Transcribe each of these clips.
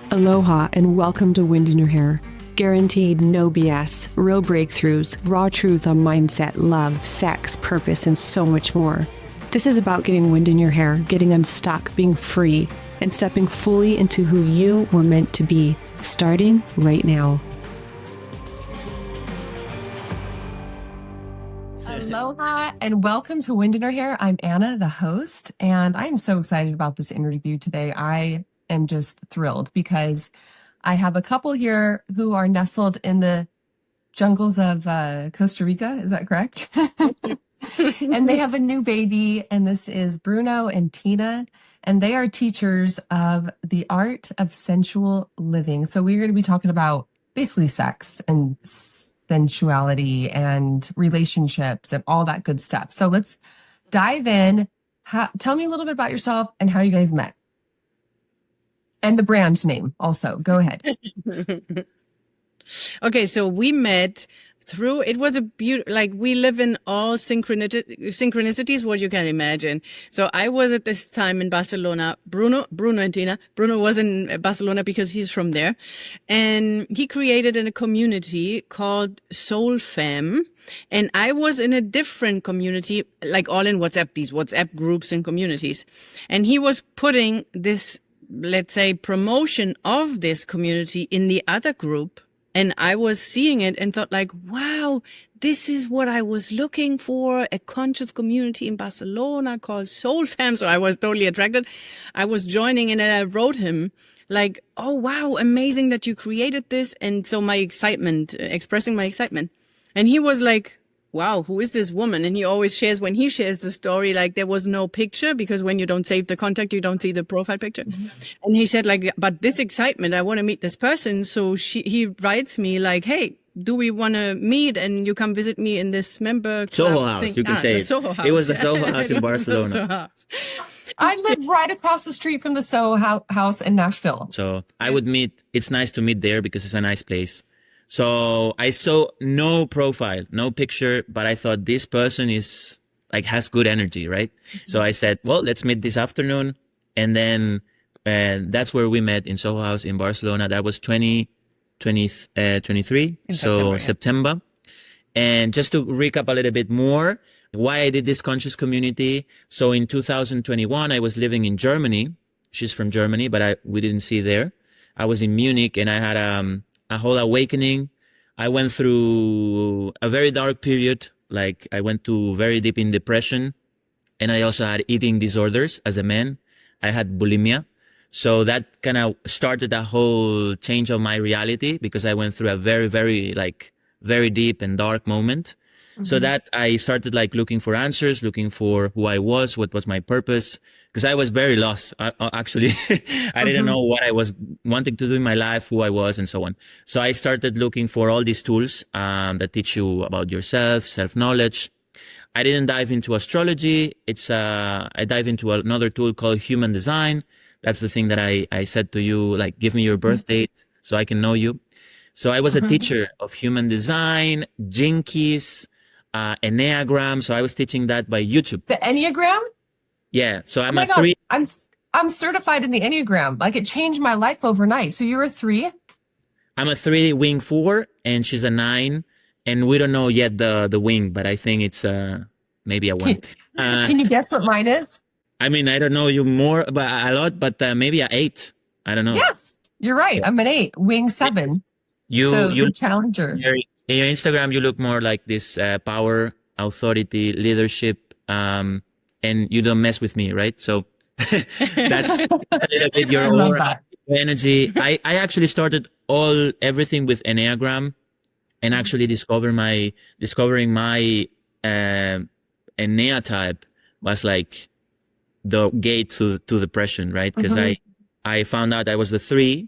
Aloha and welcome to Wind in Your Hair. Guaranteed no BS, real breakthroughs, raw truth on mindset, love, sex, purpose, and so much more. This is about getting wind in your hair, getting unstuck, being free, and stepping fully into who you were meant to be, starting right now. Aloha and welcome to Wind in Her Hair. I'm Anna, the host, and I'm so excited about this interview today. I am just thrilled because I have a couple here who are nestled in the jungles of Costa Rica. Is that correct? And they have a new baby, and this is Bruno and Tina, and they are teachers of the art of sensual living. So we're going to be talking about basically sex and sensuality and relationships and all that good stuff. So let's dive in. Tell me a little bit about yourself and how you guys met. And the brand name also. Go ahead. Okay, so we met through, it was a beautiful, like we live in all synchronicities, what you can imagine. So I was at this time in Barcelona, Bruno and Tina. Bruno was in Barcelona because he's from there. And he created a community called Soul Fam. And I was in a different community, like all in WhatsApp, these WhatsApp groups and communities. And he was putting this, let's say, promotion of this community in the other group. And I was seeing it and thought like, wow, this is what I was looking for, a conscious community in Barcelona called Soul Fam. So I was totally attracted. I was joining and then I wrote him like, oh, wow, amazing that you created this. And so my excitement, expressing my excitement. And he was like, wow, who is this woman? And he always shares, when he shares the story, like there was no picture because when you don't save the contact, you don't see the profile picture. Mm-hmm. And he said like, but this excitement, I want to meet this person. So he writes me like, hey, do we want to meet and you come visit me in this member club Soho House, thing? you can say it. Soho House. It was a Soho House in Barcelona. Soho House. I live right across the street from the Soho House in Nashville. So I would meet, it's nice to meet there because it's a nice place. So I saw no profile, no picture, but I thought this person is like, has good energy, right? Mm-hmm. So I said, well, let's meet this afternoon. And then, that's where we met in Soho House in Barcelona. That was 2023. So September. And just to recap a little bit more, why I did this conscious community. So in 2021, I was living in Germany. She's from Germany, but we didn't see there. I was in Munich and I had, a whole awakening. I went through a very dark period. Like I went to very deep in depression, and I also had eating disorders as a man. I had bulimia. So that kind of started a whole change of my reality because I went through a very, very deep and dark moment. Mm-hmm. So that I started like looking for answers, looking for who I was, what was my purpose. Because I was very lost. Actually, I didn't know what I was wanting to do in my life, who I was, and so on. So I started looking for all these tools that teach you about yourself, self-knowledge. I didn't dive into astrology. I dive into another tool called human design. That's the thing that I said to you, like, give me your birth date so I can know you. So I was a teacher of human design, Gene Keys, Enneagram. So I was teaching that by YouTube. The Enneagram? Yeah, so I'm a 3. I'm certified in the Enneagram. Like it changed my life overnight. So you're a 3? I'm a 3 wing 4 and she's a 9. And we don't know yet the wing, but I think it's maybe a 1. Can you guess what mine is? I mean, I don't know you more, but a lot, but maybe a 8. I don't know. Yes, you're right. I'm an 8, wing 7. You challenger. In your Instagram, you look more like this power, authority, leadership, and you don't mess with me, right? So that's a little bit your aura, your energy. I actually started everything with Enneagram and actually discovering my Ennea type was like the gate to depression, right? Because I found out I was the 3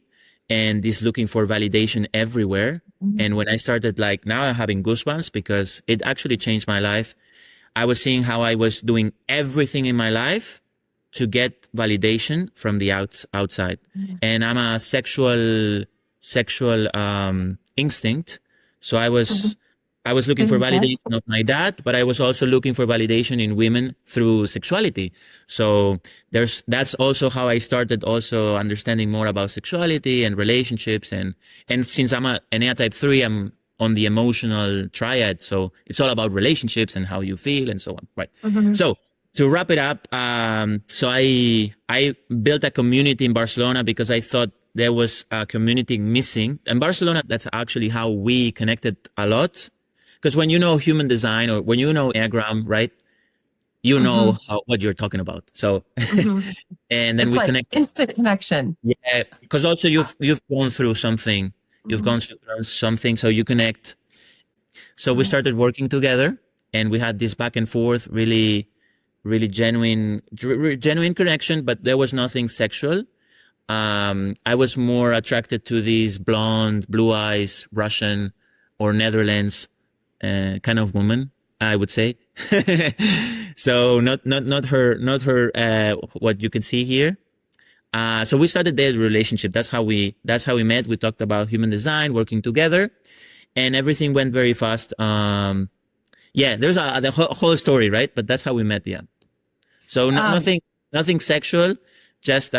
and this looking for validation everywhere. Mm-hmm. And when I started like, now I'm having goosebumps because it actually changed my life. I was seeing how I was doing everything in my life to get validation from the outside. Mm-hmm. And I'm a sexual instinct. So I I was looking for Okay. validation of my dad, but I was also looking for validation in women through sexuality. So that's also how I started also understanding more about sexuality and relationships. And since I'm an A type 3, I'm on the emotional triad. So it's all about relationships and how you feel and so on. Right. Mhm. So to wrap it up, so I built a community in Barcelona because I thought there was a community missing. In Barcelona, that's actually how we connected a lot. Because when you know human design or when you know Enneagram, right, you know Mhm. what you're talking about. So, Mhm. and then It's we like connect. instant connection. Yeah, because also you've gone through something, you've Mhm. gone through something, so you connect. So we Right. started working together, and we had this back and forth, really, really genuine connection. But there was nothing sexual. I was more attracted to these blonde, blue eyes, Russian or Netherlands kind of woman, I would say. So not her, what you can see here. So we started the relationship. That's how we met. We talked about human design, working together, and everything went very fast. Yeah, there's the whole story, right? But that's how we met. Yeah. So Um, nothing sexual, just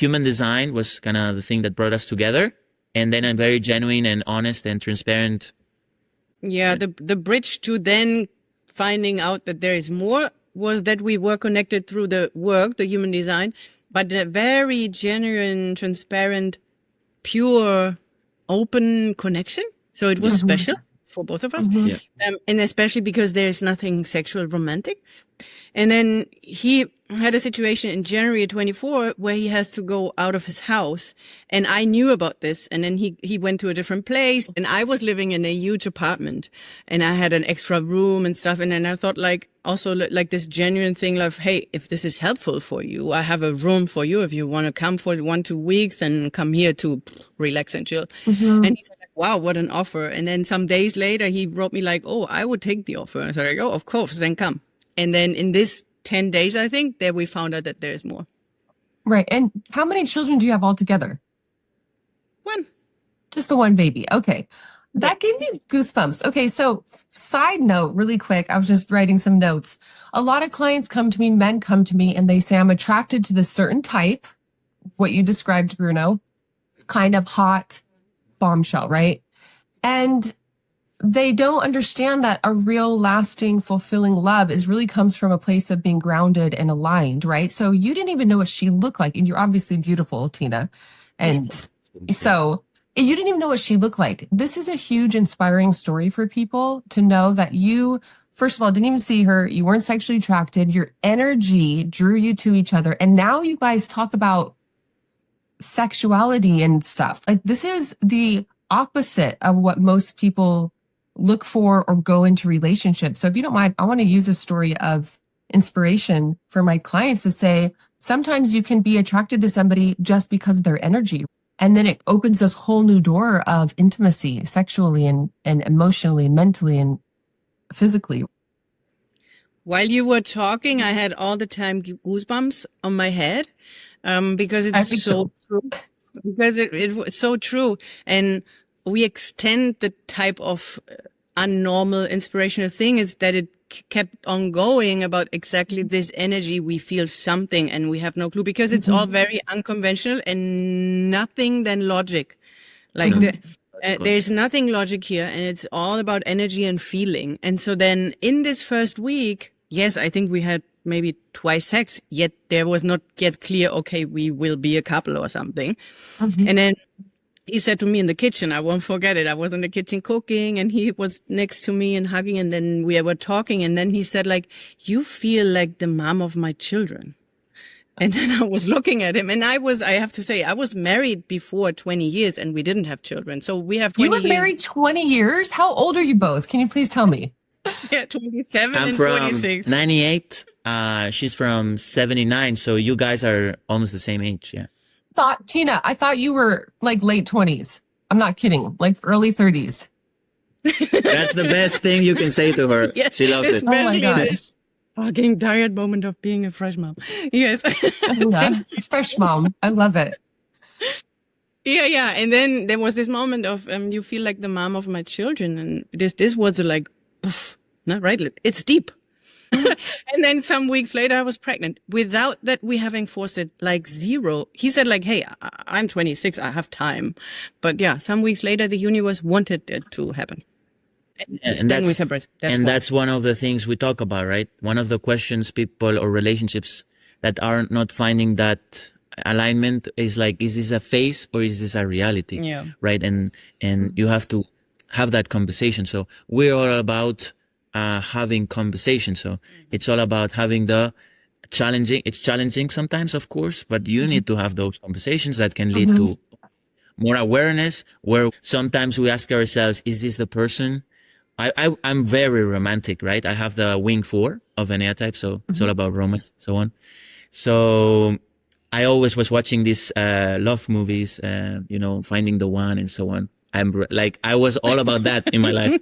human design was kind of the thing that brought us together. And then I'm very genuine and honest and transparent. Yeah, the bridge to then finding out that there is more was that we were connected through the work, the human design, but a very genuine, transparent, pure, open connection. So it was Yeah, mhm. special for both of us. Mhm. yeah, And especially because there's nothing sexual romantic. And then he had a situation in January 24 where he has to go out of his house. And I knew about this. And then he went to a different place and I was living in a huge apartment and I had an extra room and stuff. And then I thought also like this genuine thing of, hey, if this is helpful for you, I have a room for you. If you want to come for 1-2 weeks and come here to relax and chill. Mhm. And he said, wow, what an offer. And then some days later, he wrote me like, oh, I would take the offer. I said, like, oh, of course, then come. And then in this 10 days, I think, that we found out that there's more. Right. And how many children do you have altogether? One. Just the one baby. Okay. Yep. That gave me goosebumps. Okay. So, side note, really quick, I was just writing some notes. A lot of clients come to me, men come to me, and they say, I'm attracted to this certain type, what you described, Bruno, kind of hot bombshell, right? And they don't understand that a real lasting fulfilling love is really comes from a place of being grounded and aligned, right? So you didn't even know what she looked like, and you're obviously beautiful, Tina. And so you didn't even know what she looked like. This is a huge inspiring story for people to know that you, first of all, didn't even see her, you weren't sexually attracted, your energy drew you to each other, and now you guys talk about sexuality and stuff. Like, this is the opposite of what most people look for or go into relationships. So if you don't mind, I want to use a story of inspiration for my clients to say, sometimes you can be attracted to somebody just because of their energy. And then it opens this whole new door of intimacy, sexually and emotionally, mentally and physically. While you were talking, I had all the time goosebumps on my head because I it's think so so. true. Because it was so true. And we extend the type of unnormal inspirational thing is that it kept on going about exactly this energy. We feel something and we have no clue because it's all very unconventional and nothing than logic. Like no, there's nothing logic here and it's all about energy and feeling. And so then in this first week, yes, I think we had maybe twice sex, yet there was not yet clear, okay, we will be a couple or something. Mhm. And then he said to me in the kitchen, I won't forget it. I was in the kitchen cooking and he was next to me and hugging. And then we were talking. And then he said like, you feel like the mom of my children. And then I was looking at him and I have to say, I was married before 20 years and we didn't have children. So we have You 20 were years. married 20 years? How old are you both? Can you please tell me? Yeah, 27 I'm and from 46. 98. She's from 79. So you guys are almost the same age. Yeah. Tina, I thought you were like late 20s. I'm not kidding, like early 30s. That's the best thing you can say to her. Yeah, She loves it. Oh my especially in gosh. this fucking tired moment of being a fresh mom. Yes. Yeah. Fresh mom. I love it. Yeah. And then there was this moment of you feel like the mom of my children, and this was like, poof, no, right? It's deep. And then some weeks later, I was pregnant without that we having forced it, like zero. He said like, hey, I'm 26. I have time. But yeah, some weeks later, the universe wanted it to happen. And Then we separate. that's one of the things we talk about, right? One of the questions people or relationships that are not finding that alignment is like, is this a phase or is this a reality? Yeah. Right. And you have to have that conversation. So we're all about having conversation. So it's all about having the it's challenging sometimes, of course, but you need to have those conversations that can lead to more awareness, where sometimes we ask ourselves, is this the person? I'm very romantic, right? I have the wing 4 of Enneatype, type, so it's all about romance, so on. So I always was watching these love movies, finding the one and so on. I was all about that in my life.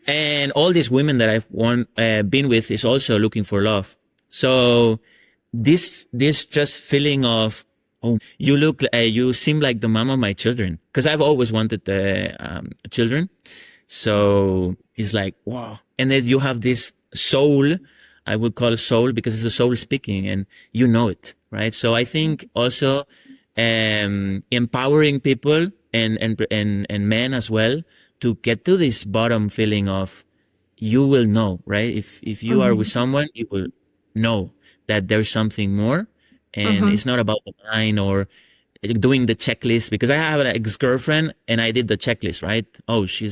And all these women that I've been with is also looking for love. So this just feeling of, oh, you seem like the mom of my children. Cause I've always wanted children. So it's like, wow. And then you have this soul, I would call it soul because it's the soul speaking and you know it, right? So I think also, empowering people and men as well to get to this bottom feeling of, you will know, right? If you are with someone, you will know that there's something more, and it's not about the mind or doing the checklist, because I have an ex-girlfriend and I did the checklist, right? Oh, she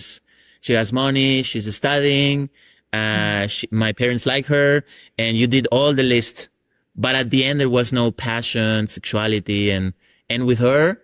has money, she's studying, my parents like her, and you did all the list. But at the end, there was no passion, sexuality, and with her,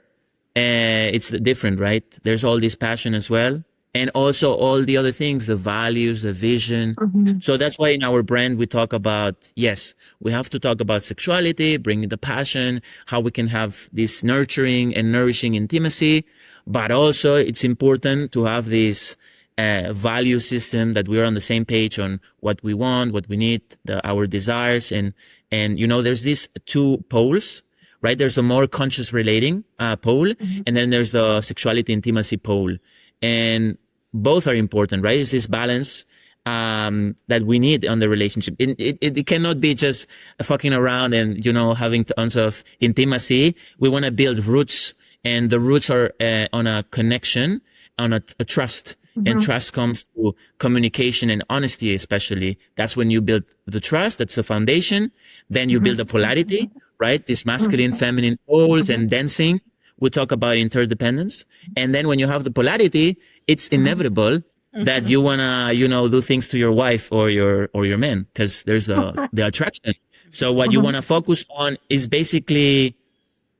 it's different, right? There's all this passion as well. And also all the other things, the values, the vision. So that's why in our brand, we talk about, yes, we have to talk about sexuality, bringing the passion, how we can have this nurturing and nourishing intimacy. But also it's important to have this value system, that we're on the same page on what we want, what we need, our desires. And there's these two poles, right? There's the more conscious relating pole, and then there's the sexuality intimacy pole. And both are important, right? It's this balance that we need on the relationship. It cannot be just fucking around and, having tons of intimacy. We want to build roots, and the roots are on a connection, on a trust. And trust comes through communication and honesty, especially. That's when you build the trust. That's the foundation. Then you build a polarity, right? This masculine, feminine poles and dancing. We talk about interdependence. And then when you have the polarity, it's inevitable that you want to, do things to your wife or your man, because there's the attraction. So what you want to focus on is basically,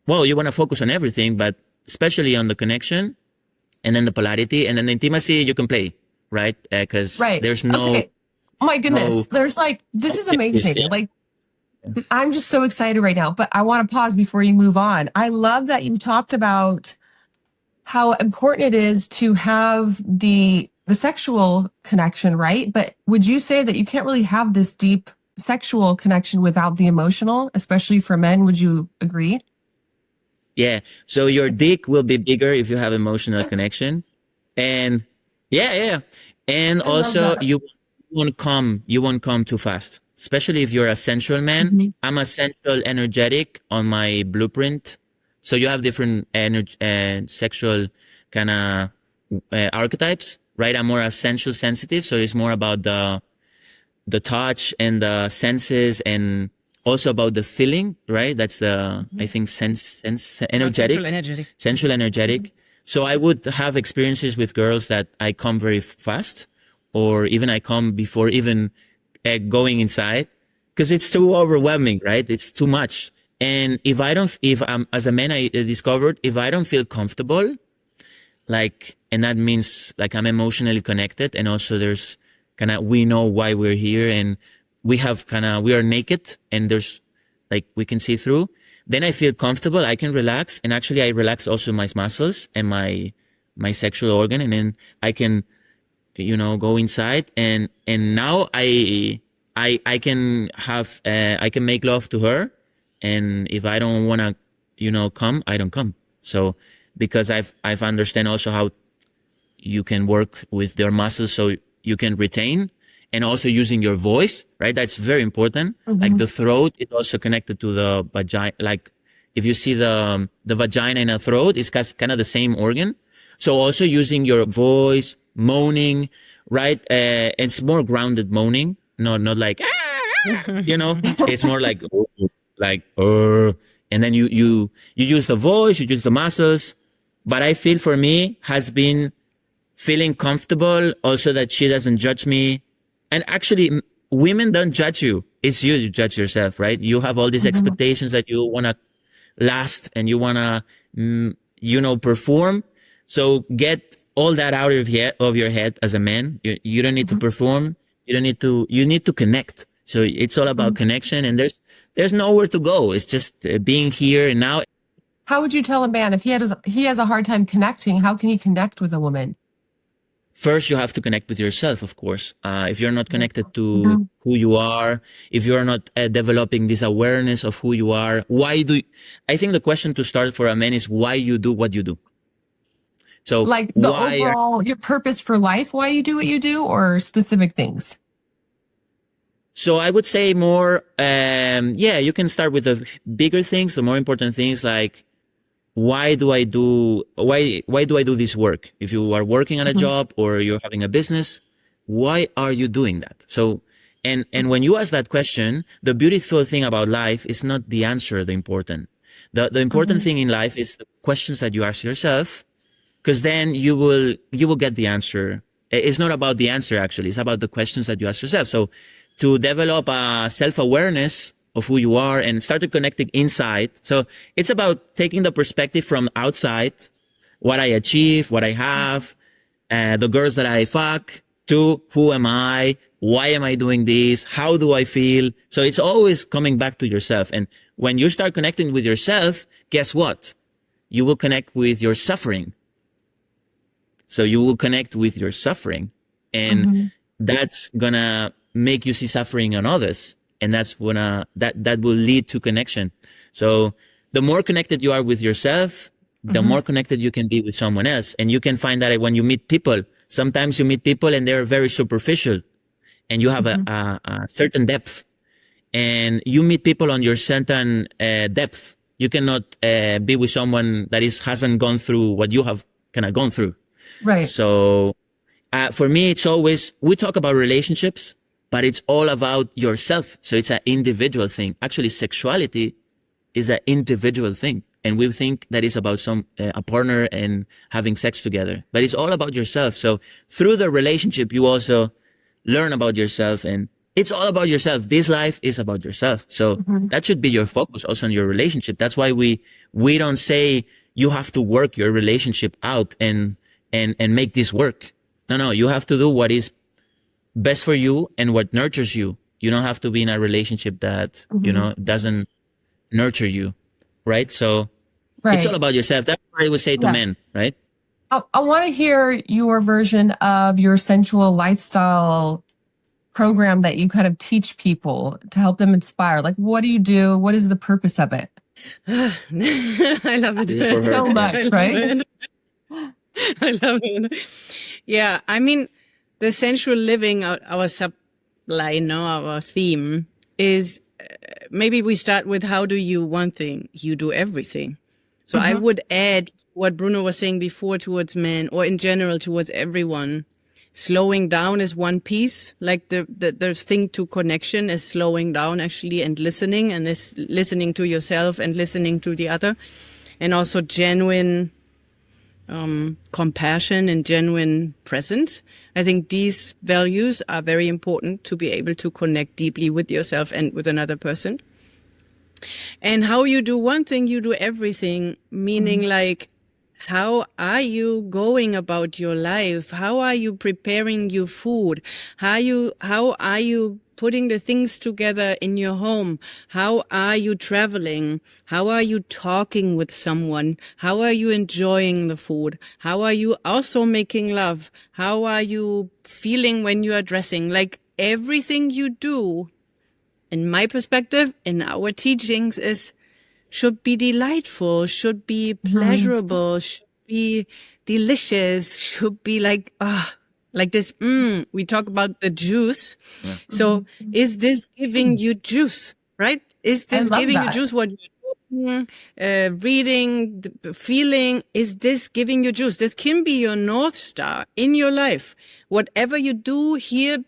well, you want to focus on everything, but especially on the connection, and then the polarity, and then the intimacy you can play, right? Because there's no... Okay. Oh my goodness. There's this is amazing. Yeah. I'm just so excited right now, but I want to pause before you move on. I love that you talked about how important it is to have the sexual connection, right? But would you say that you can't really have this deep sexual connection without the emotional, especially for men? Would you agree? Yeah. So your dick will be bigger if you have emotional connection. And yeah. And also you won't come too fast, especially if you're a sensual man. I'm a sensual energetic on my blueprint. So you have different sexual kind of archetypes, right? I'm more a sensual sensitive. So it's more about the touch and the senses, and also about the feeling, right? That's I think energetic. Sensual energetic. So I would have experiences with girls that I come very fast, or even I come before even going inside, because it's too overwhelming, right? It's too much. And if I'm, as a man, I discovered, if I don't feel comfortable, and that means I'm emotionally connected, and also there's we know why we're here, and we are naked, and there's we can see through, then I feel comfortable, I can relax. And actually I relax also my muscles and my sexual organ, and then I can, go inside, and now I can have, I can make love to her. And if I don't want to, come, I don't come. So because I've understand also how you can work with their muscles so you can retain, and also using your voice, right? That's very important. Like the throat is also connected to the vagina. Like if you see the vagina and a throat, it's kind of the same organ. So also using your voice, moaning, right? It's more grounded moaning, not like, it's more like, like, and then you use the voice, you use the muscles. But I feel for me has been feeling comfortable also that she doesn't judge me. And actually, women don't judge you. It's you judge yourself, right? You have all these expectations that you want to last and you want to, perform. So get all that out of your head as a man. You don't need to perform. You need to connect. So it's all about connection, and there's nowhere to go. It's just being here and now. How would you tell a man if he has a hard time connecting? How can he connect with a woman? First, you have to connect with yourself, of course. If you're not connected to who you are, if you're not developing this awareness of who you are, I think the question to start for a man is why you do what you do. So like the overall, your purpose for life, why you do what you do, or specific things? So I would say more, you can start with the bigger things, the more important things, like, why do I do this work? If you are working on a job or you're having a business, why are you doing that? So, and when you ask that question, the beautiful thing about life is not the answer, the important thing in life is the questions that you ask yourself, because then you will get the answer. It's not about the answer, actually. It's about the questions that you ask yourself. So to develop a self-awareness of who you are and started connecting inside. So it's about taking the perspective from outside, what I achieve, what I have, the girls that I fuck, to who am I? Why am I doing this? How do I feel? So it's always coming back to yourself. And when you start connecting with yourself, guess what? You will connect with your suffering. So you will connect with your suffering, and that's gonna make you see suffering on others. And that's when that will lead to connection. So the more connected you are with yourself, the more connected you can be with someone else. And you can find that when you meet people, sometimes you meet people and they're very superficial, and you have a certain depth. And you meet people on your certain depth. You cannot be with someone that hasn't gone through what you have kind of gone through. Right. So for me, it's always, we talk about relationships, but it's all about yourself. So it's an individual thing. Actually, sexuality is an individual thing. And we think that is about a partner and having sex together, but it's all about yourself. So through the relationship, you also learn about yourself, and it's all about yourself. This life is about yourself. So that should be your focus also on your relationship. That's why we don't say you have to work your relationship out and make this work. No, you have to do what is best for you and what nurtures you. You don't have to be in a relationship that, doesn't nurture you. Right. So it's all about yourself. That's what I would say to men. Right. I want to hear your version of your sensual lifestyle program that you kind of teach people to help them inspire. Like, what do you do? What is the purpose of it? I love it so much, right? I love it. Yeah. I mean, the sensual living, our subline, our theme is maybe we start with how do you one thing, you do everything. So I would add what Bruno was saying before towards men, or in general towards everyone. Slowing down is one piece, like the thing to connection is slowing down actually and listening, and this listening to yourself and listening to the other, and also genuine compassion and genuine presence. I think these values are very important to be able to connect deeply with yourself and with another person. And how you do one thing, you do everything, meaning like, how are you going about your life? How are you preparing your food? How are you putting the things together in your home? How are you traveling? How are you talking with someone? How are you enjoying the food? How are you also making love? How are you feeling when you are dressing? Like everything you do, in my perspective, in our teachings, is should be delightful, should be pleasurable, should be delicious, should be like this. We talk about the juice. Yeah. So is this giving you juice, right? Is I this love giving you that. juice? What you're doing, reading, feeling, is this giving you juice? This can be your North Star in your life. Whatever you do here,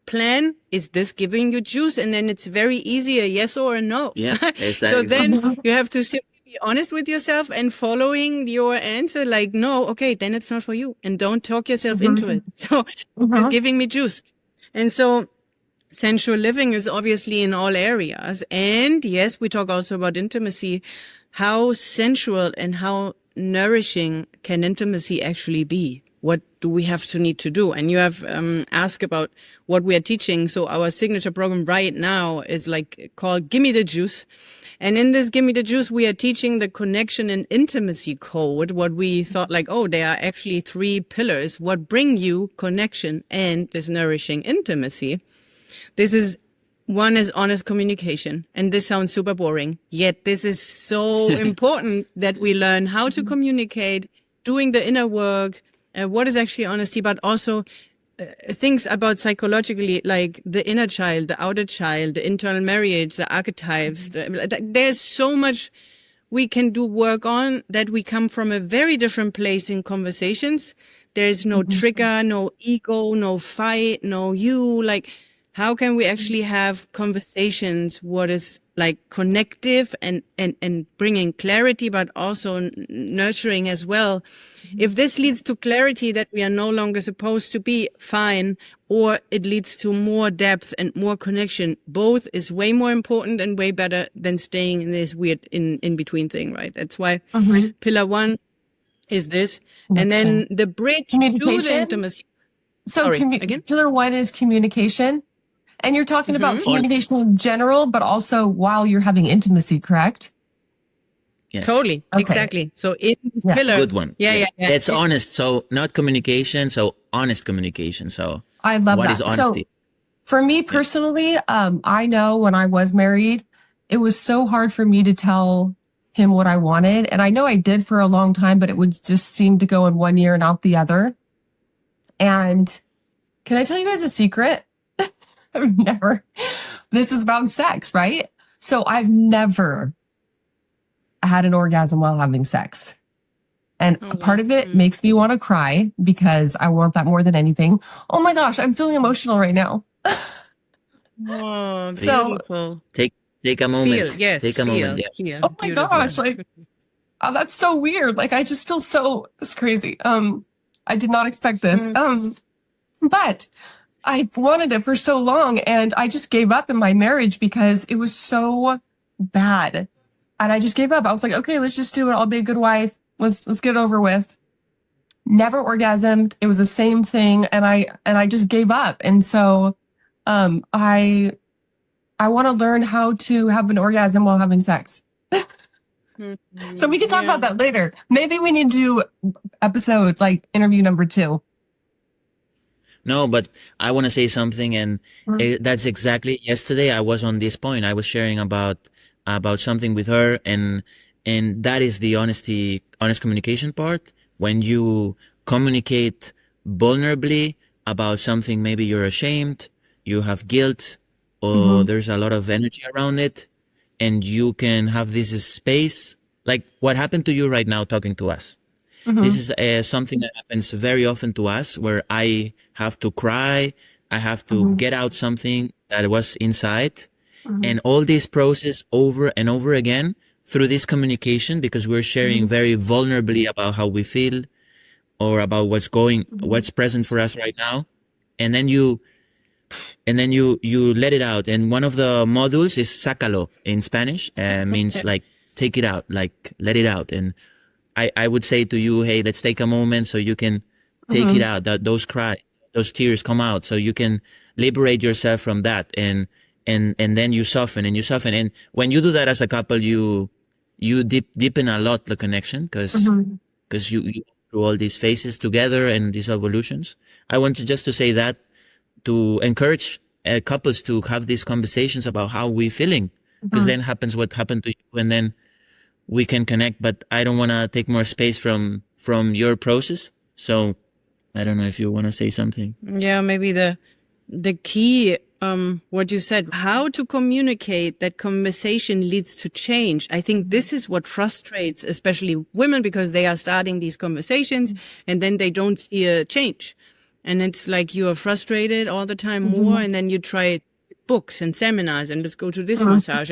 plan, is this giving you juice? And then it's very easy, a yes or a no. Yeah, exactly. So then you have to simply be honest with yourself and following your answer, like, no, okay, then it's not for you. And don't talk yourself into it. So it's giving me juice. And so sensual living is obviously in all areas. And yes, we talk also about intimacy. How sensual and how nourishing can intimacy actually be? What do we have to need to do? And you have asked about what we are teaching. So our signature program right now is like called Gimme the Juice. And in this Gimme the Juice, we are teaching the connection and intimacy code. What we thought like, oh, there are actually 3 pillars. What bring you connection and this nourishing intimacy? This is one is honest communication. And this sounds super boring. Yet this is so important that we learn how to communicate, doing the inner work, what is actually honesty, but also things about psychologically, like the inner child, the outer child, the internal marriage, the archetypes. There's so much we can do work on that we come from a very different place in conversations. There is no trigger, no ego, no fight, no you. Like, how can we actually have conversations what is like connective and bringing clarity, but also nurturing as well? If this leads to clarity that we are no longer supposed to be, fine, or it leads to more depth and more connection, both is way more important and way better than staying in this weird in between thing, right? That's why pillar 1 is this. And then the bridge to the intimacy. So again? pillar 1 is communication. And you're talking about communication in general, but also while you're having intimacy, correct? Yes. Totally. Okay. Exactly. So in this pillar. Good one. Yeah. It's honest. So not communication. So honest communication. So I love what that. is honesty? So for me personally, I know when I was married, it was so hard for me to tell him what I wanted. And I know I did for a long time, but it would just seem to go in one ear and out the other. And can I tell you guys a secret? This is about sex, right? So I've never had an orgasm while having sex. And a part of it makes me want to cry because I want that more than anything. Oh my gosh, I'm feeling emotional right now. Oh, So- beautiful. Take a moment. Feel, yes. Take a moment. Yeah. Feel. Oh my Beautiful. gosh, like, oh, that's so weird. Like, I just feel so, it's crazy. I did not expect this. But I wanted it for so long and I just gave up in my marriage because it was so bad. And I just gave up. I was like, okay, let's just do it. I'll be a good wife. Let's get it over with. Never orgasmed. It was the same thing. And I just gave up. And so, I want to learn how to have an orgasm while having sex. So we can talk about that later. Maybe we need to do episode, like interview number 2. No, but I want to say something, and that's exactly yesterday. I was on this point. I was sharing about something with her, and that is the honest communication part. When you communicate vulnerably about something, maybe you're ashamed, you have guilt, or there's a lot of energy around it, and you can have this space, like what happened to you right now talking to us. This is something that happens very often to us, where I have to cry, I have to get out something that was inside, and all this process over and over again through this communication, because we're sharing very vulnerably about how we feel or about what's present for us right now, and then you let it out. And one of the modules is sácalo in Spanish, means like take it out, like let it out. And I would say to you, hey, let's take a moment so you can take it out, that those tears come out, so you can liberate yourself from that. And then you soften. And when you do that as a couple, you deepen a lot the connection, because you go through all these phases together and these evolutions. I want to say that to encourage couples to have these conversations about how we're feeling, because then happens what happened to you, and then we can connect, but I don't want to take more space from your process. So I don't know if you want to say something. Yeah, maybe the key, what you said, how to communicate that conversation leads to change. I think this is what frustrates, especially women, because they are starting these conversations and then they don't see a change. And it's like you are frustrated all the time more, and then you try books and seminars and let's go to this massage,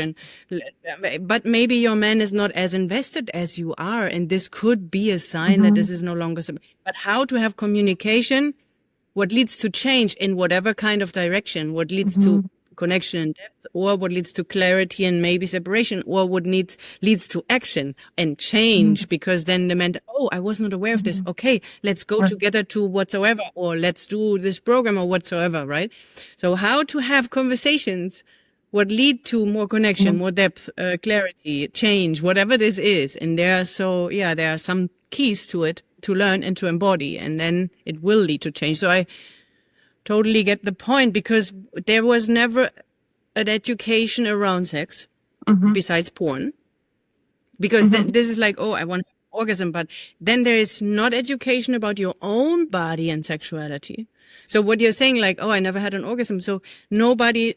but maybe your man is not as invested as you are, and this could be a sign that this is no longer but how to have communication, what leads to change in whatever kind of direction, what leads to connection and depth, or what leads to clarity and maybe separation, or what leads to action and change, because then the man, oh, I was not aware of this. Okay, let's go together to whatsoever, or let's do this program or whatsoever, right? So how to have conversations what lead to more connection, more depth, clarity, change, whatever this is. And there are some keys to it to learn and to embody, and then it will lead to change. So I totally get the point, because there was never an education around sex besides porn. Because this is like, oh, I want orgasm, but then there is not education about your own body and sexuality. So what you're saying, like, oh, I never had an orgasm. So nobody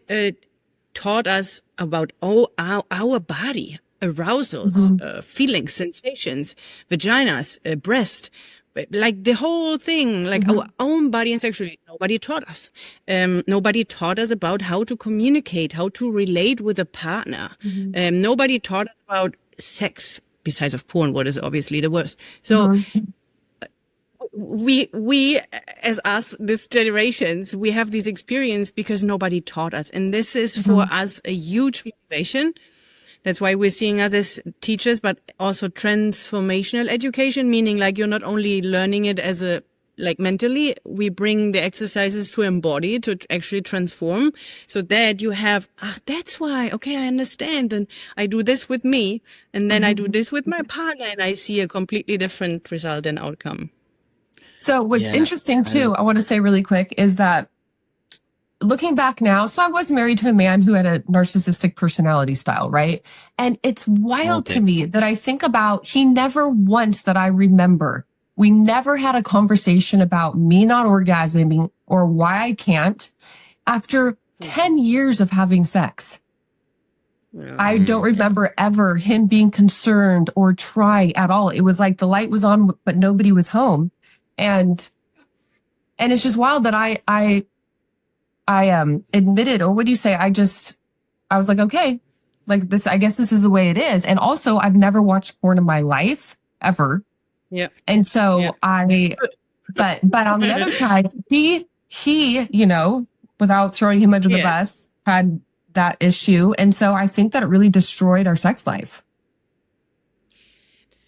taught us about our body, arousals, feelings, sensations, vaginas, breast, like the whole thing, like our own body and sexuality. Nobody taught us. Nobody taught us about how to communicate, how to relate with a partner. Nobody taught us about sex, besides of porn, what is obviously the worst. So we as us, this generations, we have this experience because nobody taught us. And this is for us a huge motivation. That's why we're seeing us as teachers, but also transformational education, meaning like you're not only learning it as a, like mentally, we bring the exercises to embody, to actually transform, so that you have, that's why, okay, I understand. And I do this with me, and then I do this with my partner, and I see a completely different result and outcome. So what's interesting too, I want to say really quick, is that looking back now, so I was married to a man who had a narcissistic personality style, right? And it's wild to me that I think about, he never once that I remember, we never had a conversation about me not orgasming or why I can't after 10 years of having sex. I don't remember ever him being concerned or trying at all. It was like the light was on, but nobody was home. And it's just wild that I admitted, or what do you say? I was like, okay, like this, I guess this is the way it is. And also I've never watched porn in my life ever. Yeah. And so but on the other side, he, you know, without throwing him under the bus, had that issue. And so I think that it really destroyed our sex life.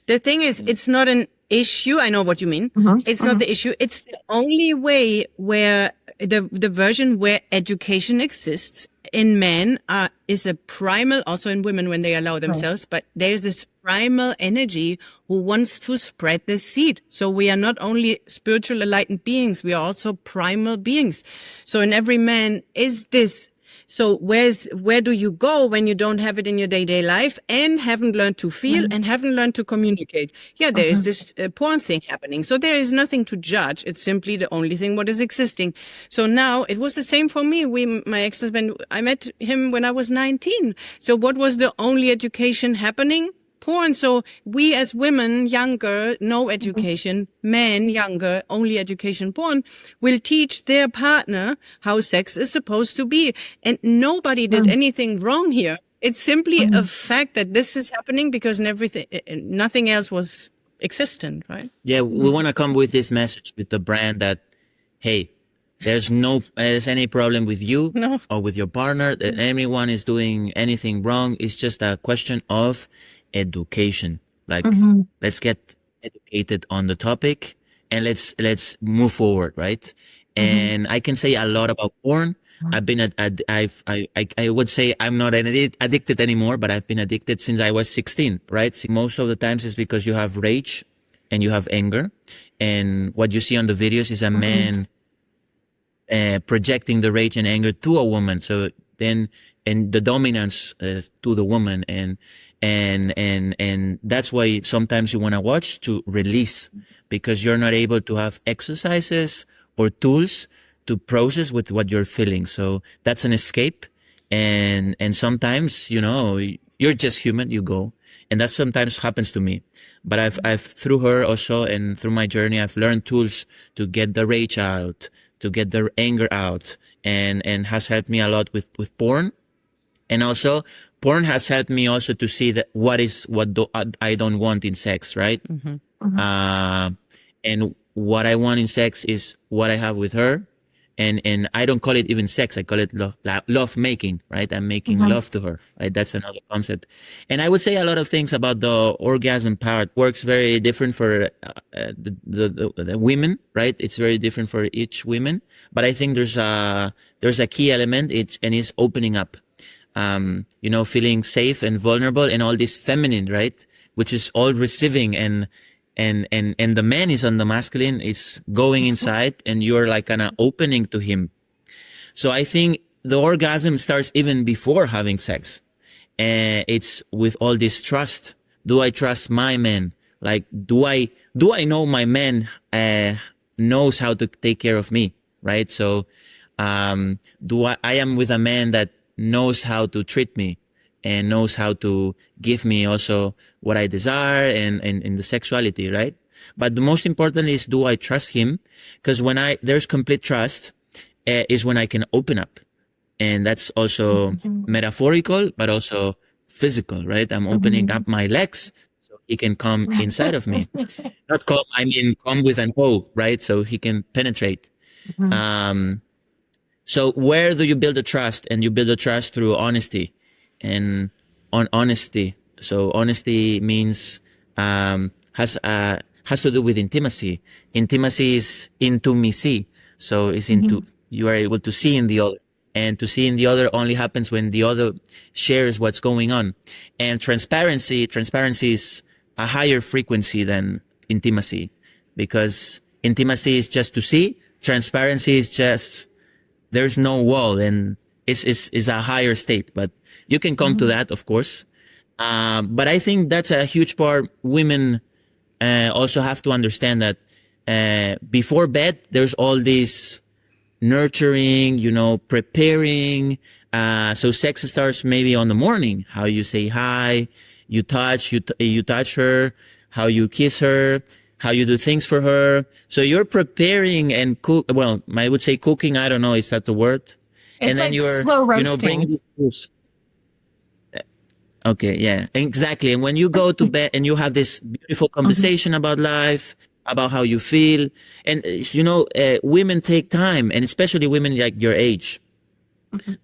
The thing is, it's not an issue. I know what you mean. It's not the issue. It's the only way where the version where education exists in men is a primal, also in women when they allow themselves, but there's this primal energy who wants to spread the seed. So we are not only spiritual enlightened beings, we are also primal beings. So in every man is this. So where do you go when you don't have it in your day-to-day life and haven't learned to feel and haven't learned to communicate? Yeah, there is this porn thing happening. So there is nothing to judge. It's simply the only thing what is existing. So now it was the same for me. My ex-husband, I met him when I was 19. So what was the only education happening? Porn. So we as women, younger, no education, men, younger, only education, porn, will teach their partner how sex is supposed to be. And nobody did anything wrong here. It's simply a fact that this is happening because nothing else was existent, right? Yeah, we want to come with this message with the brand that, hey, there's any problem with you or with your partner, that anyone is doing anything wrong. It's just a question of education. Like, let's get educated on the topic and let's move forward, right? And I can say a lot about porn. I've been I would say I'm not addicted anymore, but I've been addicted since I was 16, right? Most of the times it's because you have rage and you have anger, and what you see on the videos is a man projecting the rage and anger to a woman. So then, and the dominance to the woman, and And that's why sometimes you want to watch to release, because you're not able to have exercises or tools to process with what you're feeling. So that's an escape. And sometimes, you're just human, you go. And that sometimes happens to me. But I've through her also, and through my journey, I've learned tools to get the rage out, to get the anger out, and has helped me a lot with porn. And also, porn has helped me also to see that I don't want in sex, right? And what I want in sex is what I have with her. And I don't call it even sex. I call it love making, right? I'm making love to her, right? That's another concept. And I would say a lot of things about the orgasm part works very different for the women, right? It's very different for each woman. But I think there's a key element, and it's opening up. Feeling safe and vulnerable, and all this feminine, right? Which is all receiving, and the man is on the masculine, is going inside, and you're like kind of opening to him. So I think the orgasm starts even before having sex. And it's with all this trust. Do I trust my man? Like, do I know my man, knows how to take care of me? Right. So, I am with a man that knows how to treat me and knows how to give me also what I desire and the sexuality, right? But the most important is, do I trust him? Because there's complete trust, is when I can open up. And that's also metaphorical, but also physical, right? I'm opening up my legs so he can come inside of me. Not come, I mean, come with an O, right? So he can penetrate. So where do you build the trust? And you build the trust through honesty and honesty. So honesty means, has to do with intimacy. Intimacy is intimacy. So it's you are able to see in the other, and to see in the other only happens when the other shares what's going on. And transparency is a higher frequency than intimacy, because intimacy is just to see. Transparency is just, there's no wall, and is a higher state, but you can come to that, of course. But I think that's a huge part. Women also have to understand that before bed, there's all this nurturing, preparing. So sex starts maybe on the morning. How you say hi, you touch her, how you kiss her, how you do things for her. So you're preparing and cook. Well, I would say cooking. I don't know. Is that the word? It's and then like you're, slow roasting. bringing these foods. Okay. Yeah, exactly. And when you go to bed and you have this beautiful conversation about life, about how you feel, and women take time, and especially women like your age,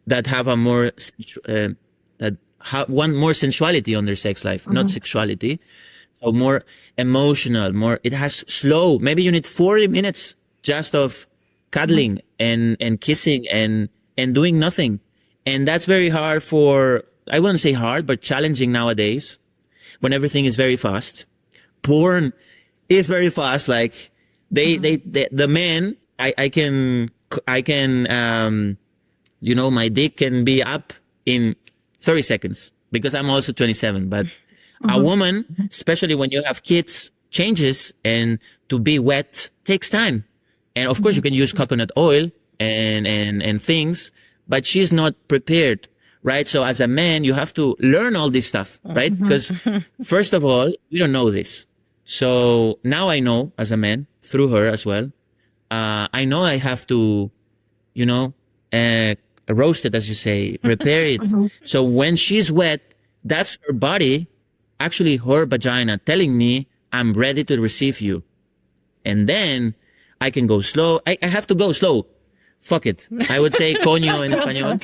that have a more, want more sensuality on their sex life, not sexuality. So more emotional, it has slow. Maybe you need 40 minutes just of cuddling and kissing and doing nothing. And that's very hard I wouldn't say hard, but challenging nowadays when everything is very fast. Porn is very fast. Like the man, I can, my dick can be up in 30 seconds because I'm also 27, but a woman, especially when you have kids, changes, and to be wet takes time. And of course you can use coconut oil and things, but she's not prepared, right? So as a man, you have to learn all this stuff, right? Because first of all, we don't know this. So now I know, as a man, through her as well, I know I have to, roast it, as you say, prepare it. So when she's wet, that's her body, actually her vagina, telling me I'm ready to receive you. And then I can go slow. I have to go slow. Fuck it. I would say coño in Espanol.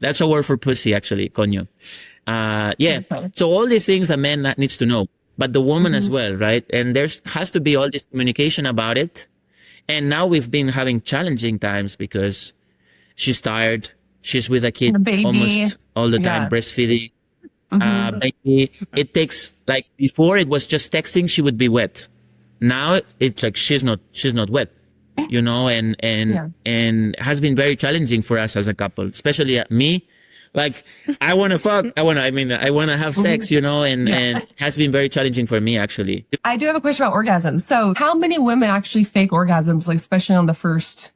That's a word for pussy, actually, coño. Yeah. So all these things a man needs to know, but the woman as well, right? And has to be all this communication about it. And now we've been having challenging times because she's tired. She's with a kid almost all the time, breastfeeding. Maybe it takes, like, before it was just texting, she would be wet. Now it's like she's not wet, and has been very challenging for us as a couple, especially me, Like, I want to fuck. I want to have sex, and it has been very challenging for me, actually. I do have a question about orgasms. So how many women actually fake orgasms, like especially on the first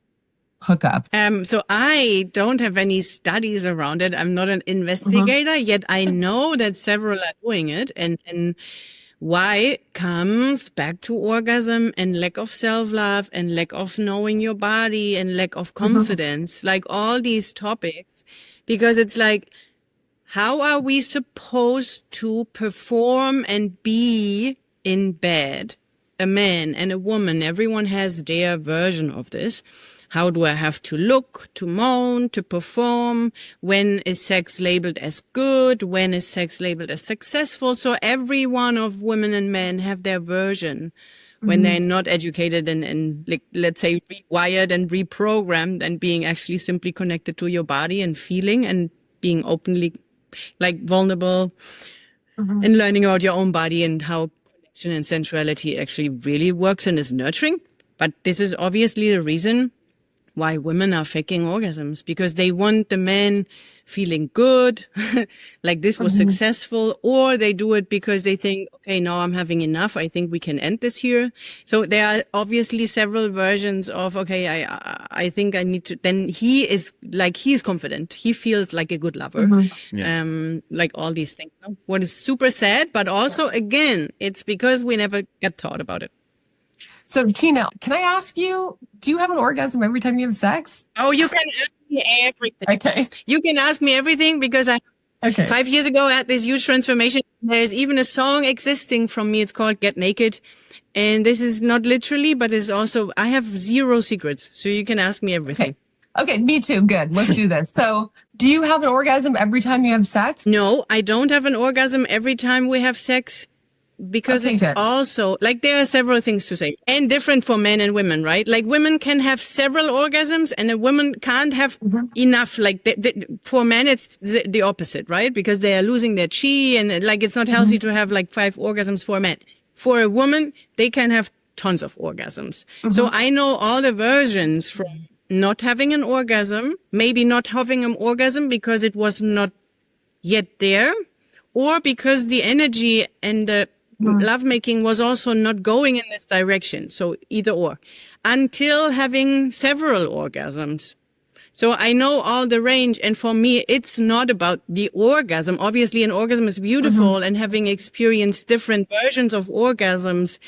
hookup? So I don't have any studies around it. I'm not an investigator, yet I know that several are doing it. And why comes back to orgasm and lack of self-love and lack of knowing your body and lack of confidence, like all these topics, because it's like, how are we supposed to perform and be in bed? A man and a woman, everyone has their version of this. How do I have to look, to moan, to perform? When is sex labeled as good? When is sex labeled as successful? So every one of women and men have their version when they're not educated and like, let's say, rewired and reprogrammed and being actually simply connected to your body and feeling and being openly like vulnerable and learning about your own body and how connection and sensuality actually really works and is nurturing. But this is obviously the reason why women are faking orgasms, because they want the man feeling good, like this was successful, or they do it because they think, okay, now I'm having enough. I think we can end this here. So there are obviously several versions of, okay, I think I need to, then he's confident. He feels like a good lover. Like all these things. What is super sad, but also again, it's because we never get taught about it. So Tina, can I ask you, do you have an orgasm every time you have sex? Oh, you can ask me everything. Okay. You can ask me everything because 5 years ago I had this huge transformation. There's even a song existing from me. It's called Get Naked. And this is not literally, but it's also, I have zero secrets. So you can ask me everything. Okay, me too. Good. Let's do this. So do you have an orgasm every time you have sex? No, I don't have an orgasm every time we have sex. Because it's also, like, there are several things to say and different for men and women, right? Like women can have several orgasms and a woman can't have enough. Like for men, it's the opposite, right? Because they are losing their chi and like, it's not healthy to have like 5 orgasms for a man. For a woman, they can have tons of orgasms. So I know all the versions from not having an orgasm, maybe not having an orgasm because it was not yet there, or because the energy and the lovemaking was also not going in this direction. So either or, until having several orgasms. So I know all the range. And for me, it's not about the orgasm. Obviously, an orgasm is beautiful, and having experienced different versions of orgasms,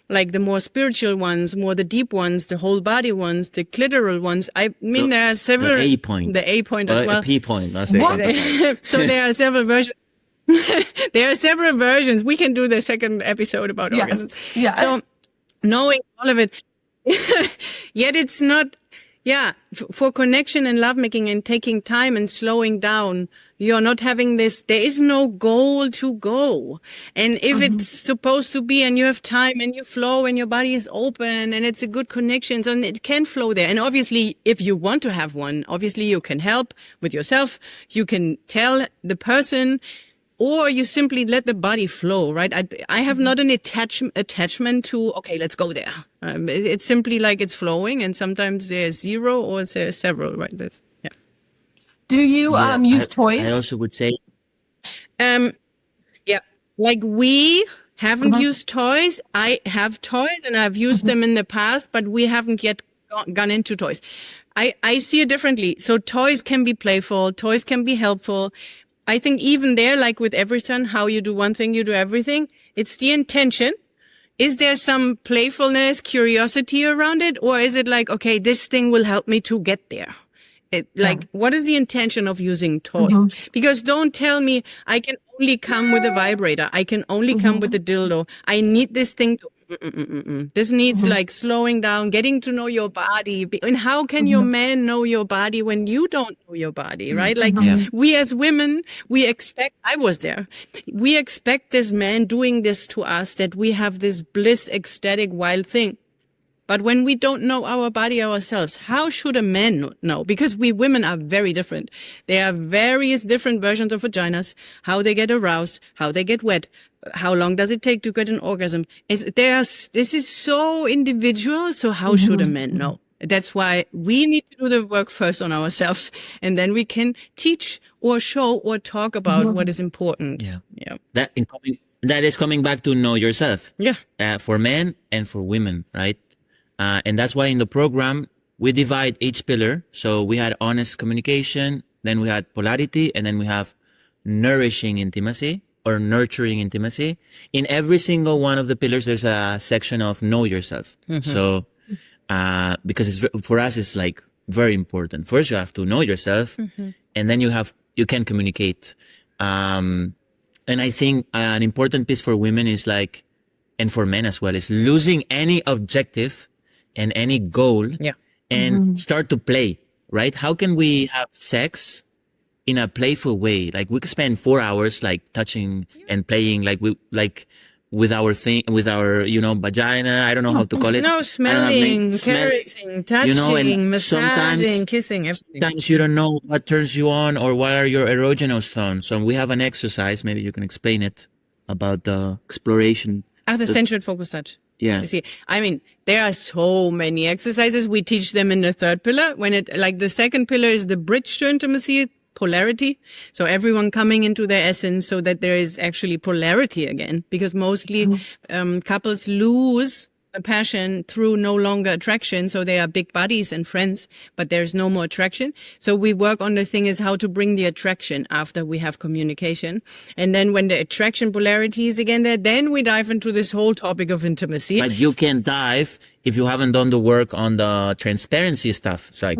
like the more spiritual ones, more the deep ones, the whole body ones, the clitoral ones. I mean, there are several. The A point. The A point as well. The P point. I say. So there are several versions. There are several versions. We can do the second episode about orgasms. Yeah. So knowing all of it, yet it's not, for connection and lovemaking and taking time and slowing down, you're not having this, there is no goal to go. And if it's supposed to be and you have time and you flow and your body is open and it's a good connection, so it can flow there. And obviously, if you want to have one, obviously you can help with yourself. You can tell the person, or you simply let the body flow, right? I have not an attachment to, okay, let's go there. It's simply like it's flowing, and sometimes there's zero or there's several, right? Do you use toys? I also would say, like we haven't used toys. I have toys and I've used them in the past, but we haven't yet gone into toys. I see it differently. So toys can be playful. Toys can be helpful. I think even there, like with everything, how you do one thing, you do everything. It's the intention. Is there some playfulness, curiosity around it? Or is it like, okay, this thing will help me to get there? What is the intention of using toys? Because don't tell me I can only come with a vibrator. I can only come with a dildo. I need this thing to, this needs like slowing down, getting to know your body. And how can your man know your body when you don't know your body, right? Like we as women, we expect, I was there. We expect this man doing this to us, that we have this bliss, ecstatic, wild thing. But when we don't know our body ourselves, how should a man know? Because we women are very different. There are various different versions of vaginas, how they get aroused, how they get wet, how long does it take to get an orgasm. This is so individual. So how should a man know? That's why we need to do the work first on ourselves, and then we can teach or show or talk about what is important. Yeah. Yeah. That is coming back to know yourself. Yeah. For men and for women, right? And that's why in the program, we divide each pillar. So we had honest communication, then we had polarity, and then we have nourishing intimacy or nurturing intimacy. In every single one of the pillars, there's a section of know yourself. So, because for us, it's like very important. First, you have to know yourself, and then you can communicate. And I think an important piece for women is like, and for men as well, is losing any objective and any goal and start to play, right? How can we have sex in a playful way? Like we could spend 4 hours like touching and playing with our vagina. I don't know how to call it. No, smelling, smell, caressing, touching, and massaging, kissing, everything. Sometimes you don't know what turns you on or what are your erogenous zones. So we have an exercise, maybe you can explain it, about the exploration. The sensual focus touch. Yeah. You see, I mean, there are so many exercises. We teach them in the third pillar. The second pillar is the bridge to intimacy, polarity. So everyone coming into their essence so that there is actually polarity again, because mostly, couples lose the passion through no longer attraction. So they are big buddies and friends, but there's no more attraction. So we work on the thing is how to bring the attraction after we have communication. And then when the attraction polarity is again there, then we dive into this whole topic of intimacy. But you can't dive if you haven't done the work on the transparency stuff. It's like,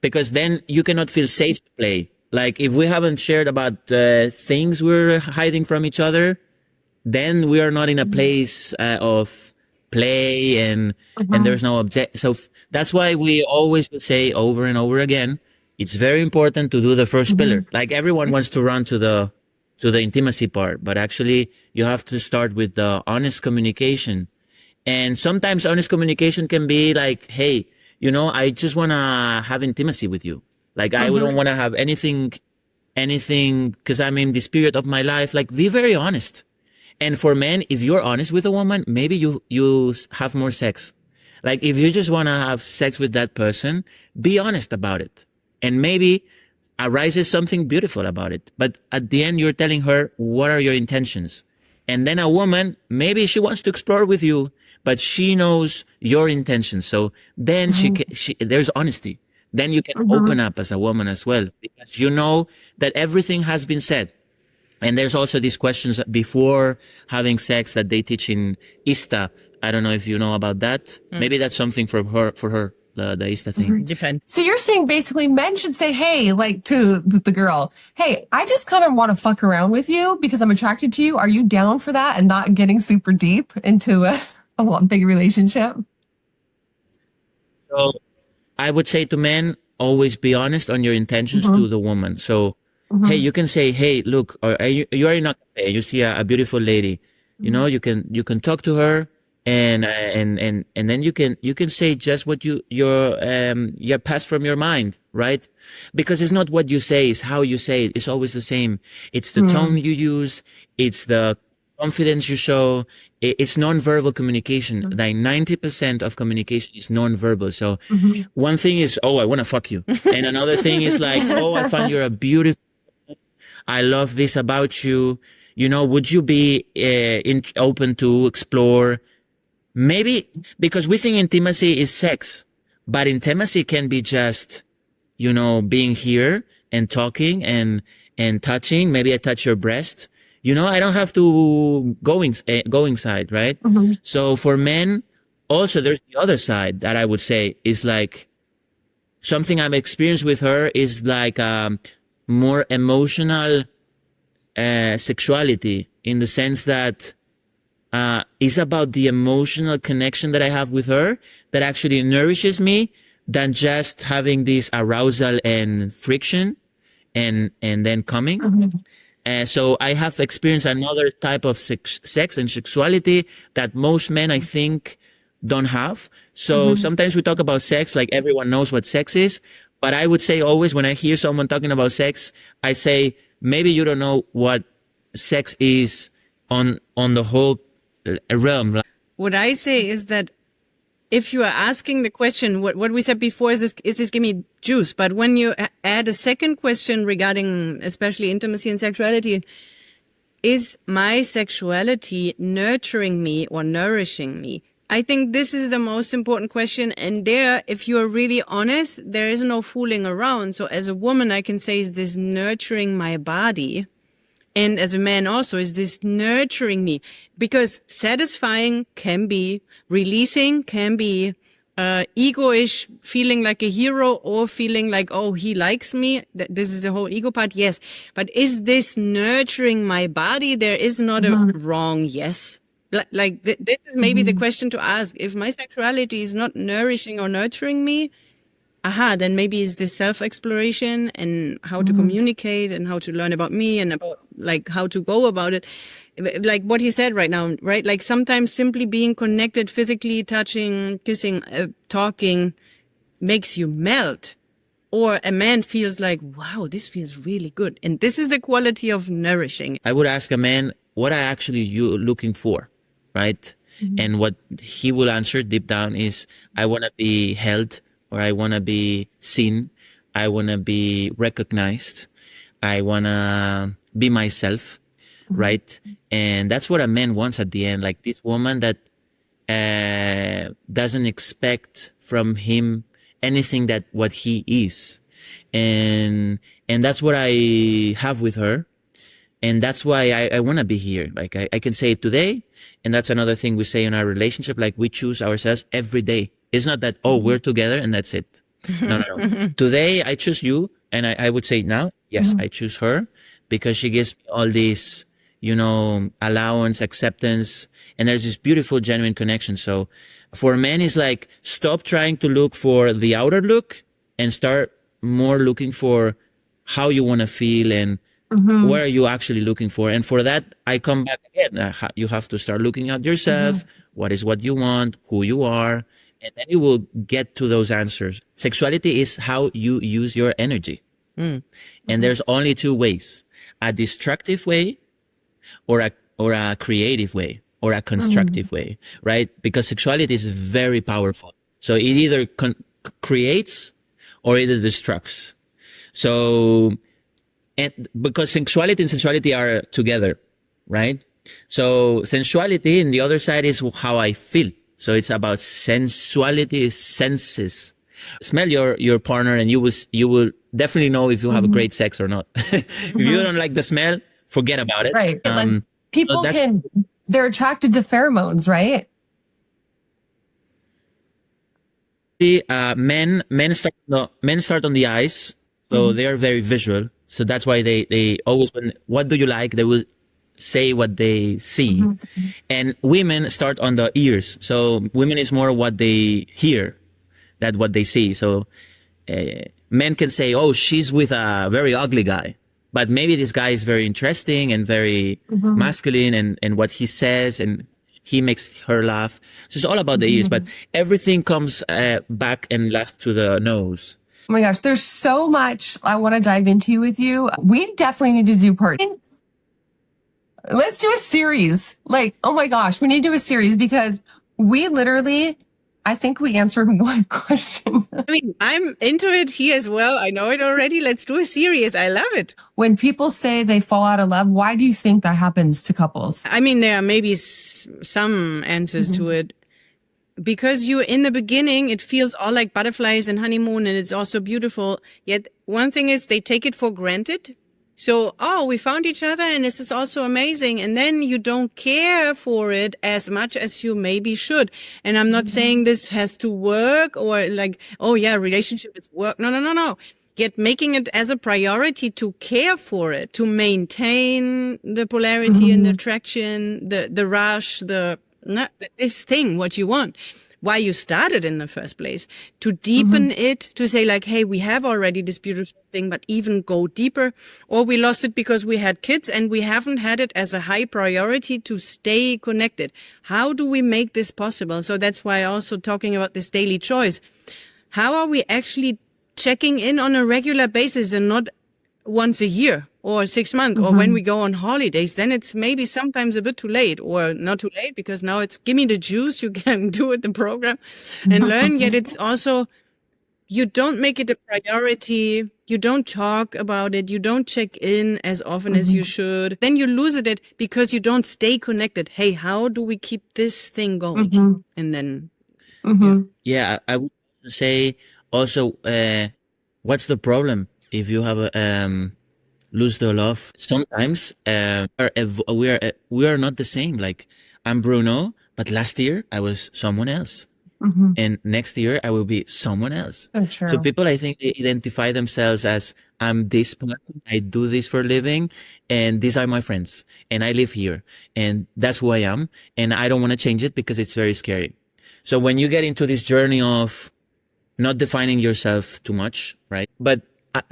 because then you cannot feel safe to play. Like if we haven't shared about things we're hiding from each other, then we are not in a place of play and there's no object. So that's why we always would say over and over again, it's very important to do the first pillar. Like everyone wants to run to the intimacy part, but actually you have to start with the honest communication. And sometimes honest communication can be like, hey, I just want to have intimacy with you. Like I don't want to have anything because I'm in this period of my life. Like be very honest. And for men, if you're honest with a woman, maybe you have more sex. Like if you just want to have sex with that person, be honest about it. And maybe arises something beautiful about it. But at the end, you're telling her, what are your intentions? And then a woman, maybe she wants to explore with you, but she knows your intentions. So then there's honesty. Then you can open up as a woman as well, because you know that everything has been said. And there's also these questions before having sex that they teach in ISTA. I don't know if you know about that. Maybe that's something for her, the ISTA thing. Depends. So you're saying basically men should say, hey, like to the girl, hey, I just kind of want to fuck around with you because I'm attracted to you. Are you down for that? And not getting super deep into a big relationship? So I would say to men, always be honest on your intentions to the woman. So, hey, you can say, hey, look, or you are in a cafe, you see a beautiful lady, you can talk to her and then you can say just what your passed from your mind, right? Because it's not what you say, it's how you say it. It's always the same. It's the tone you use. It's the confidence you show. It's non-verbal communication. Like 90% of communication is non-verbal. So one thing is, oh, I want to fuck you. And another thing is like, oh, I find you're a beautiful, I love this about you. Would you be open to explore? Maybe because we think intimacy is sex, but intimacy can be just, being here and talking and touching. Maybe I touch your breast. I don't have to go inside, right? So for men, also there's the other side that I would say is like something I've experienced with her is like more emotional sexuality, in the sense that is about the emotional connection that I have with her that actually nourishes me than just having this arousal and friction and then coming. So I have experienced another type of sex and sexuality that most men, I think, don't have. So sometimes we talk about sex like everyone knows what sex is. But I would say always when I hear someone talking about sex, I say, maybe you don't know what sex is on the whole realm. What I say is that if you are asking the question, what we said before is this give me juice? But when you add a second question regarding especially intimacy and sexuality, is my sexuality nurturing me or nourishing me? I think this is the most important question. And there, if you are really honest, there is no fooling around. So as a woman, I can say, is this nurturing my body? And as a man also, is this nurturing me? Because satisfying can be, releasing can be, ego-ish, feeling like a hero or feeling like, oh, he likes me. This is the whole ego part. Yes. But is this nurturing my body? There is not a wrong yes. This is maybe the question to ask. If my sexuality is not nourishing or nurturing me, then maybe it's this self-exploration and how to communicate and how to learn about me and about like how to go about it. Like what he said right now, right? Like sometimes simply being connected physically, touching, kissing, talking makes you melt. Or a man feels like, wow, this feels really good. And this is the quality of nourishing. I would ask a man, what are actually you looking for, right? And what he will answer deep down is, I want to be held, or I want to be seen. I want to be recognized. I want to be myself, right? And that's what a man wants at the end. Like this woman that doesn't expect from him anything that what he is. And that's what I have with her. And that's why I want to be here. Like I can say it today. And that's another thing we say in our relationship. Like we choose ourselves every day. It's not that, oh, we're together and that's it. No. Today I choose you. And I would say now, yes, I choose her because she gives me all this, allowance, acceptance. And there's this beautiful, genuine connection. So for men, it's like, stop trying to look for the outer look and start more looking for how you want to feel and what are you actually looking for. And for that, I come back again. You have to start looking at yourself. What is what you want, who you are. And then you will get to those answers. Sexuality is how you use your energy. And there's only two ways, a destructive way or a creative way or a constructive way, right? Because sexuality is very powerful. So it either creates or it destructs. So, and because sexuality and sensuality are together, right? So sensuality in the other side is how I feel. So it's about sensuality, senses. Smell your partner and you will definitely know if you have a great sex or not. If you don't like the smell, forget about it. Right. People they're attracted to pheromones, right? Men start on the eyes. So they are very visual. So that's why they always, what do you like? They will say what they see. And women start on the ears. So women is more what they hear than what they see. So men can say, oh, she's with a very ugly guy. But maybe this guy is very interesting and very masculine and what he says and he makes her laugh. So it's all about the ears. But everything comes back and last to the nose. Oh my gosh, there's so much I want to dive into with you. We definitely need to do part. Let's do a series. Like, oh my gosh, we need to do a series because we literally, I think we answered one question. I mean, I'm into it. He as well. I know it already. Let's do a series. I love it. When people say they fall out of love, why do you think that happens to couples? I mean, there are maybe some answers to it. Because in the beginning, it feels all like butterflies and honeymoon and it's also beautiful. Yet one thing is they take it for granted. So, we found each other and this is also amazing. And then you don't care for it as much as you maybe should. And I'm not saying this has to work or like, oh yeah, relationship is work. No. Yet making it as a priority to care for it, to maintain the polarity and the attraction, the rush, this thing, what you want. Why you started in the first place, to deepen it, to say like, hey, we have already this beautiful thing, but even go deeper. Or we lost it because we had kids and we haven't had it as a high priority to stay connected. How do we make this possible? So that's why also talking about this daily choice. How are we actually checking in on a regular basis and not once a year or 6 months, or when we go on holidays, then it's maybe sometimes a bit too late, or not too late, because now it's give me the juice, you can do it, the program, and learn. Yet it's also, you don't make it a priority. You don't talk about it. You don't check in as often as you should. Then you lose it because you don't stay connected. Hey, how do we keep this thing going? And then, Yeah, I would say also, what's the problem if you have a lose the love? Sometimes we are not the same. Like, I'm Bruno, but last year I was someone else. And next year I will be someone else. So true. So people, I think, they identify themselves as, I'm this person, I do this for a living, and these are my friends, and I live here, and that's who I am, and I don't want to change it because it's very scary. So when you get into this journey of not defining yourself too much, right? But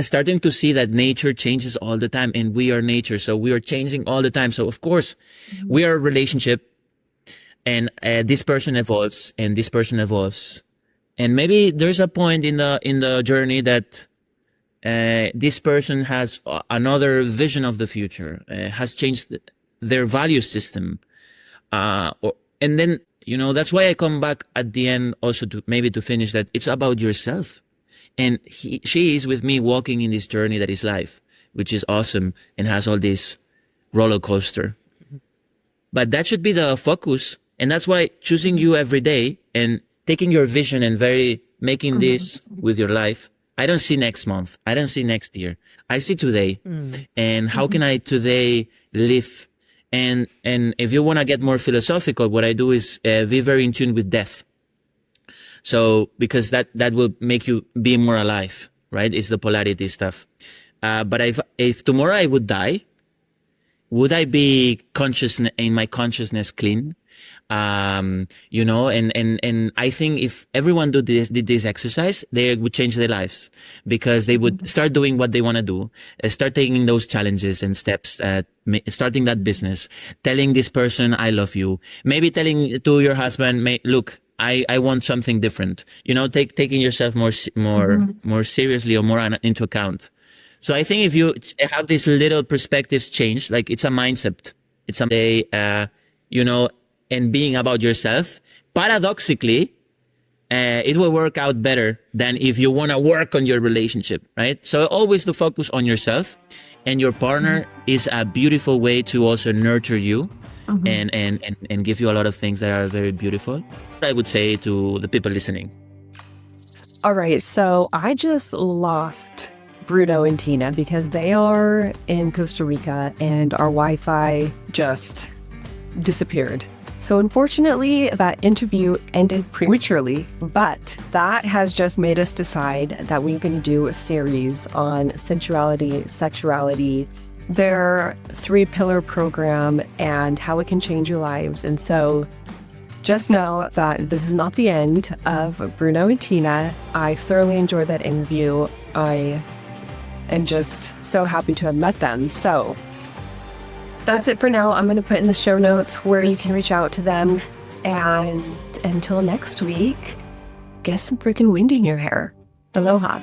starting to see that nature changes all the time, and we are nature, so we are changing all the time. So of course, we are a relationship, and this person evolves, and this person evolves, and maybe there's a point in the journey that this person has another vision of the future, has changed their value system, and then, that's why I come back at the end also to finish that it's about yourself. And she is with me walking in this journey that is life, which is awesome and has all this roller coaster. But that should be the focus. And that's why choosing you every day and taking your vision and making this with your life. I don't see next month. I don't see next year. I see today. And how can I today live? And if you want to get more philosophical, what I do is be very in tune with death. So, because that will make you be more alive, right? It's the polarity stuff. But if tomorrow I would die, would I be in my consciousness clean? And I think if everyone did this exercise, they would change their lives, because they would start doing what they want to do, start taking those challenges and steps, starting that business, telling this person, I love you, maybe telling to your husband, look, I want something different, taking yourself more seriously, or more into account. So I think if you have these little perspectives change, like it's a mindset, it's a day, and being about yourself, paradoxically, it will work out better than if you want to work on your relationship, right? So always the focus on yourself, and your partner is a beautiful way to also nurture you and give you a lot of things that are very beautiful. I would say to the people listening. All right, so I just lost Bruno and Tina because they are in Costa Rica and our Wi-Fi just disappeared. So unfortunately, that interview ended prematurely, but that has just made us decide that we're going to do a series on sensuality, sexuality, their 3-pillar program, and how it can change your lives. And so just know that this is not the end of Bruno and Tina. I thoroughly enjoyed that interview. I am just so happy to have met them. So that's it for now. I'm going to put in the show notes where you can reach out to them. And until next week, get some freaking wind in your hair. Aloha.